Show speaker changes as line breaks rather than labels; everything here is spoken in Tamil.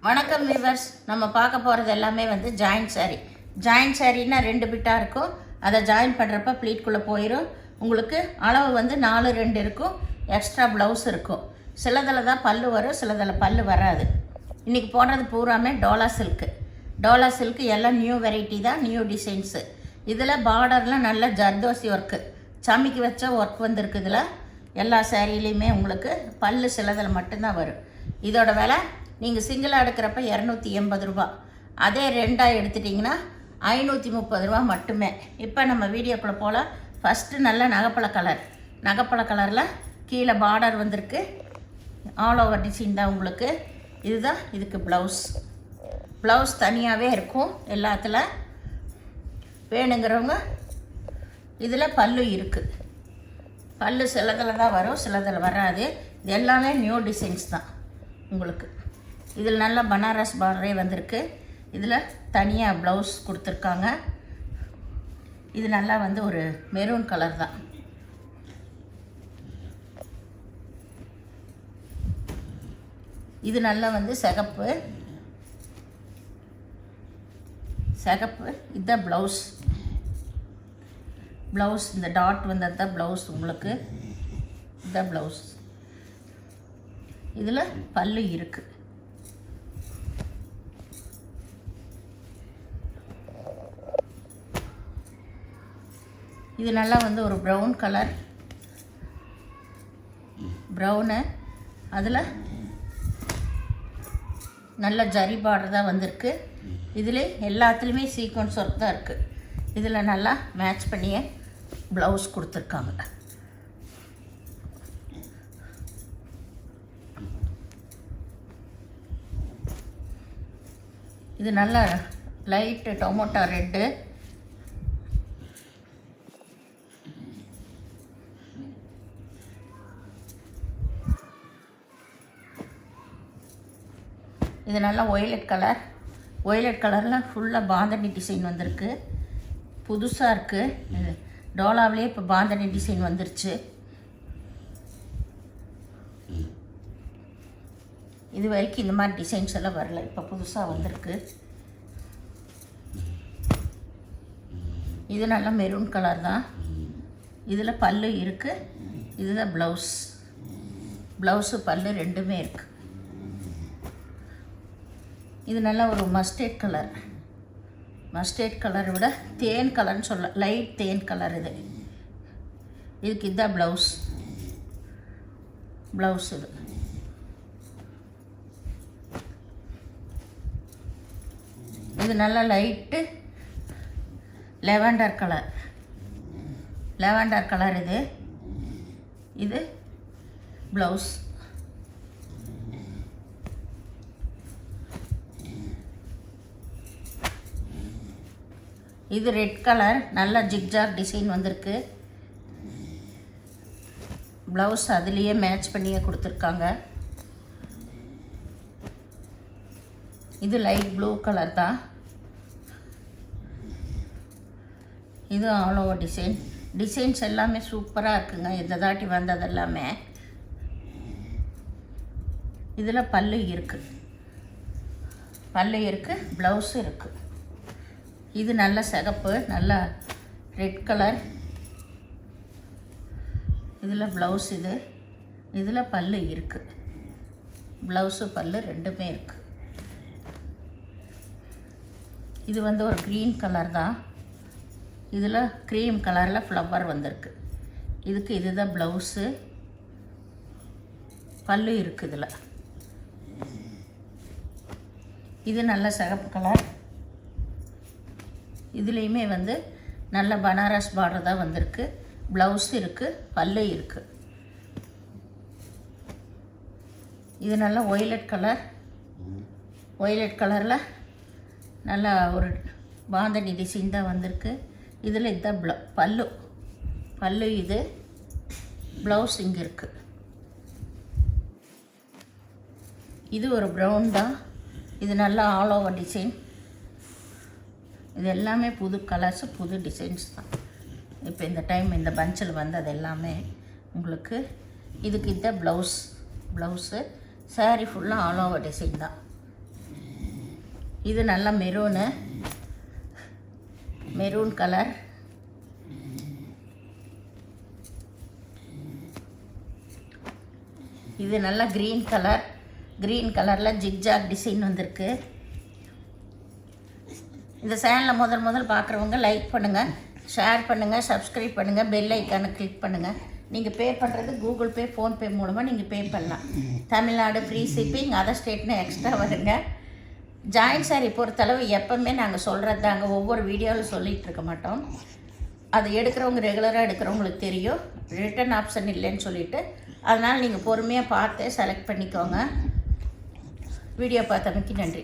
வணக்கம் வியூவர்ஸ். நம்ம பார்க்க போகிறது எல்லாமே ஜாயிண்ட் சாரீ. ஜாயிண்ட் சாரீனா 2 பிட்டாக இருக்கும். அதை ஜாயின் பண்ணுறப்ப ப்ளீட்குள்ளே போயிடும். உங்களுக்கு அளவு 4-2 இருக்கும். எக்ஸ்ட்ரா ப்ளவுஸ் இருக்கும். சிலதில் தான் பல்லு வரும், சிலதில் பல்லு வராது. இன்றைக்கி போடுறது பூராமே டோலா சில்க்கு. டோலா சில்க்கு எல்லாம் நியூ வெரைட்டி தான், நியூ டிசைன்ஸு. இதில் பார்டர்லாம் நல்ல ஜர்தோசி ஒர்க்கு, சமைக்கு வச்ச ஒர்க் வந்திருக்கு. இதில் எல்லா சாரிலையுமே உங்களுக்கு பல்லு சிலதில் மட்டும்தான் வரும். இதோட விலை நீங்கள் சிங்கிளாக எடுக்கிறப்ப 280 ரூபா. அதே ரெண்டாக எடுத்துட்டிங்கன்னா 530 ரூபா மட்டுமே. இப்போ நம்ம வீடியோக்குள்ளே போகலாம். ஃபஸ்ட்டு நல்ல நகைப்பழ கலரில் கீழே பார்டர் வந்திருக்கு. ஆல் ஓவர் டிசைன் தான் உங்களுக்கு. இதுதான் இதுக்கு ப்ளவுஸ் தனியாகவே இருக்கும் எல்லாத்தில். வேணுங்கிறவங்க இதில் பல்லு இருக்குது. பல்லு சிலதில் தான் வரும், சிலதில் வராது. இது எல்லாமே நியூ டிசைன்ஸ் தான் உங்களுக்கு. இதில் நல்ல பனாரஸ் பார்டரே வந்திருக்கு. இதில் தனியாக ப்ளவுஸ் கொடுத்துருக்காங்க. இது நல்லா ஒரு மெரூன் கலர் தான். இது நல்லா சிகப்பு. இதுதான் ப்ளவுஸ். இந்த டாட் வந்தது தான் ப்ளவுஸ் உங்களுக்கு. இதுதான் ப்ளவுஸ். இதில் பல்லு இருக்குது. இது நல்லா ஒரு ப்ரௌன் கலர். ப்ரௌனு அதில் நல்ல ஜரி பார்டர் தான் வந்திருக்கு. இதில் எல்லாத்துலேயுமே சீக்வன்ஸ் ஒர்க் தான் இருக்குது. இதில் நல்லா மேட்ச் பண்ணியே ப்ளவுஸ் கொடுத்துருக்காங்க. இது நல்ல லைட்டு டொமேட்டோ ரெட்டு. இது நல்லா ஒய்லட் கலரில் ஃபுல்லாக பாந்தனி டிசைன் வந்திருக்கு. புதுசாக இருக்குது. டோலாவிலே இப்போ பாந்தனி டிசைன் வந்துருச்சு. இது வரைக்கும் இந்த மாதிரி டிசைன்ஸ் எல்லாம் வரல, இப்போ புதுசாக வந்திருக்கு. இது நல்லா மெரூன் கலர் தான். இதில் பல்லு இருக்குது. இதுதான் ப்ளவுஸு பல்லு ரெண்டுமே இருக்குது. இது நல்லா ஒரு மஸ்டர்ட் கலரை விட தேன் கலர்னு சொல்லலாம், லைட் தேன் கலர். இதுக்கு இதுதான் ப்ளவுஸ். இது நல்லா லைட்டு லெவண்டர் கலர். இது ப்ளவுஸ். இது ரெட் கலர், நல்ல ஜிக்ஜாக் டிசைன் வந்திருக்கு. ப்ளவுஸ் அதுலேயே மேட்ச் பண்ணியே கொடுத்துருக்காங்க. இது லைட் ப்ளூ கலர் தான். இது ஆல் ஓவர் டிசைன்ஸ் எல்லாமே சூப்பராக இருக்குங்க. இந்த தாட்டி வந்தது எல்லாமே. இதில் பல்லு இருக்குது, ப்ளவுஸு இருக்குது. இது நல்ல சிகப்பு, நல்ல ரெட் கலர். இதில் ப்ளவுஸ். இதில் பல்லு இருக்குது. ப்ளவுஸு பல்லு ரெண்டுமே இருக்குது. இது ஒரு க்ரீன் கலர் தான். இதில் க்ரீம் கலரில் ஃப்ளவர் வந்திருக்கு. இதுக்கு இதுதான் ப்ளவுஸு. பல்லு இருக்குது. இதில் இது நல்ல சிகப்பு கலர். இதுலேயுமே நல்ல பனாரஸ் பார்டர் தான் வந்திருக்கு. ப்ளவுஸ் இருக்குது, பல்லு இருக்குது. இது நல்ல ஒய்லட் கலரில் நல்ல ஒரு பாந்தனி டிசைன் தான் வந்திருக்கு. இதில் இதுதான் பல்லு. இது ப்ளவுஸ் இங்கே இருக்குது. இது ஒரு ப்ரௌன் தான். இது நல்லா ஆல் ஓவர் டிசைன். இது எல்லாமே புது கலர்ஸு, புது டிசைன்ஸ் தான். இப்போ இந்த டைம் இந்த பஞ்சில் வந்தது எல்லாமே உங்களுக்கு. இதுக்கு இதுதான் ப்ளவுஸு. சாரீ ஃபுல்லாக ஆல் ஓவர் டிசைன் தான். இது நல்ல மெரூன் கலர். இது நல்ல க்ரீன் கலரில் ஜிக்ஜாக் டிசைன் வந்திருக்கு. இந்த சேனலை முதல் பார்க்குறவங்க லைக் பண்ணுங்கள், ஷேர் பண்ணுங்கள், சப்ஸ்கிரைப் பண்ணுங்கள், பெல் ஐக்கானை கிளிக் பண்ணுங்கள். நீங்கள் பே பண்ணுறது கூகுள் பே, ஃபோன்பே மூலமாக நீங்கள் பே பண்ணலாம். தமிழ்நாடு ஃப்ரீ ஷிப்பிங், அதர் ஸ்டேட்னு எக்ஸ்ட்ரா வருங்க. ஜாயின்ட் சாரீ பொறுத்தளவு எப்போவுமே நாங்கள் சொல்கிறது தாங்க, ஒவ்வொரு வீடியோவில் சொல்லிகிட்டு இருக்க மாட்டோம். அது எடுக்கிறவங்க ரெகுலராக எடுக்கிறவங்களுக்கு தெரியும், ரிட்டன் ஆப்ஷன் இல்லைன்னு சொல்லிவிட்டு. அதனால் நீங்கள் பொறுமையாக பார்த்து செலக்ட் பண்ணிக்கோங்க. வீடியோ பார்த்தமைக்கு நன்றி.